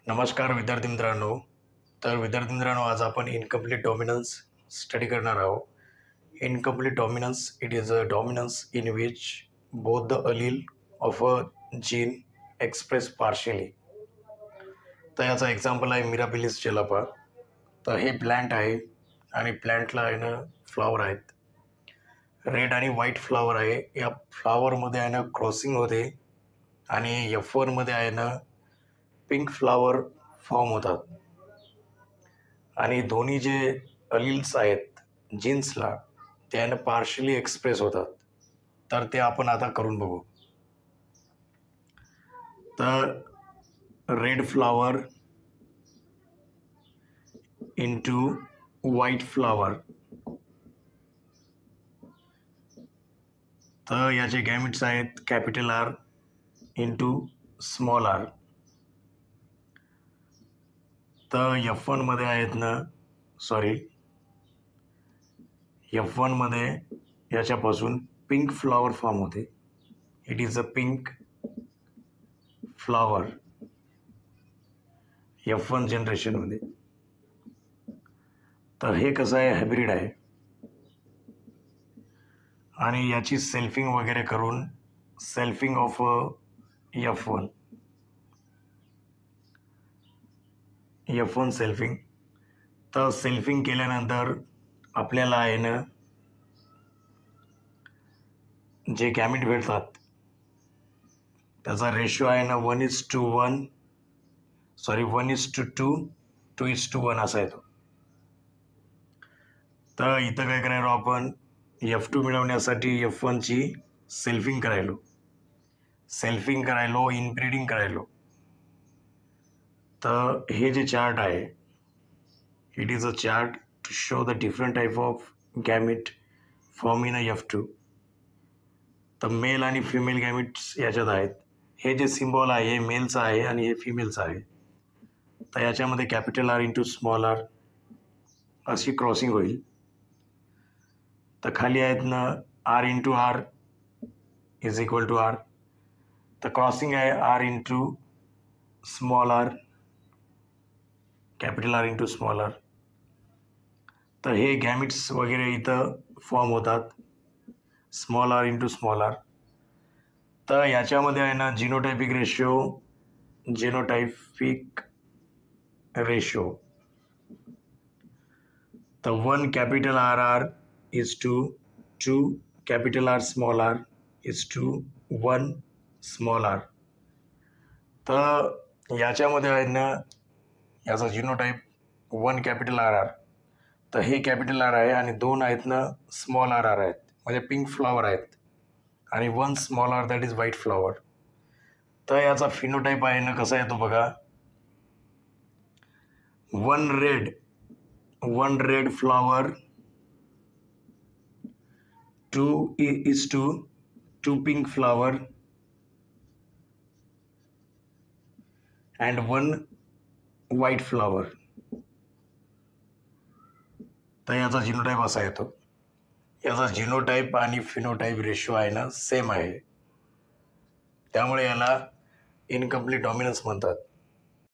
नमस्कार विद्यार्थी मित्रांनो. आज आपण इनकम्प्लीट डॉमिनन्स स्टडी करणार आहोत. Incomplete dominance it is a dominance in which both the Aleel of a gene express partially. तर याचा एक्झाम्पल आहे मिराबिलिस जेलापा. तर हे प्लॅन्ट आहे आणि प्लॅन्टला आहे ना फ्लॉवर आहेत. रेड आणि व्हाईट फ्लॉवर आहे. या फ्लॉवरमध्ये आहे ना क्रॉसिंग होते आणि F1मध्ये आहे ना पिंक फ्लॉवर फॉर्म होतात आणि दोन्ही जे अलील्स आहेत जीन्सला त्यानं पार्शली एक्सप्रेस होतात. तर ते आपण आता करून बघू. तर red flower into white flower. तर याचे गॅमिट्स आहेत capital R into small R. तर F1मध्ये आहेत ना F1मध्ये याच्यापासून पिंक फ्लॉवर फॉर्म होते. It is a pink flower F1 जनरेशनमध्ये. तर हे कसं आहे हायब्रिड आहे आणि याची सेल्फिंग वगैरे करून सेल्फिंग ऑफ F1 सेल्फिंग. तर सेल्फिंग केल्यानंतर आपल्याला आहे ना जे गॅमिट भेटतात त्याचा रेशो आहे ना 1:1 1:2 2:1 असा येतो. तर इथं काय करायलो आपण F2 मिळवण्यासाठी F1ची सेल्फिंग करायलो इनब्रीडिंग करायलो. तर हे जे चार्ट आहे it is a chart to show the different type of gamete form in F2. तर मेल आणि फिमेल गॅमिट्स याच्यात आहेत. हे जे सिम्बॉल आहे हे मेलचं आहे आणि हे फिमेलचं आहे. तर याच्यामध्ये capital R into small R अशी क्रॉसिंग होईल. तर खाली आहेत ना R into R is equal to R. तर क्रॉसिंग आहे R into small R capital R into small R. तर हे गॅमिट्स वगैरे इथं फॉर्म होतात small R into small R. तर याच्यामध्ये आहे ना जिनोटायपिक रेशो. तर 1 capital R R is to 2 capital R small R is to 1 small R. तर याच्यामध्ये आहे ना याचा जिनोटाईप 1 कॅपिटल आर आर. तर हे कॅपिटल आर आहे आणि 2 आहेत ना स्मॉल आर आर आहेत म्हणजे पिंक फ्लॉवर आहेत आणि 1 small R that is white flower. तर याचा फिनोटाईप आहे ना कसा येतो बघा. 1 red flower 2 pink flower and 1 white flower. तर याचा जिनोटाईप असा येतो. याचा जिनोटाईप आणि फिनोटाईप रेशो आहे ना सेम आहे. त्यामुळे याला इनकम्प्लीट डॉमिनन्स म्हणतात.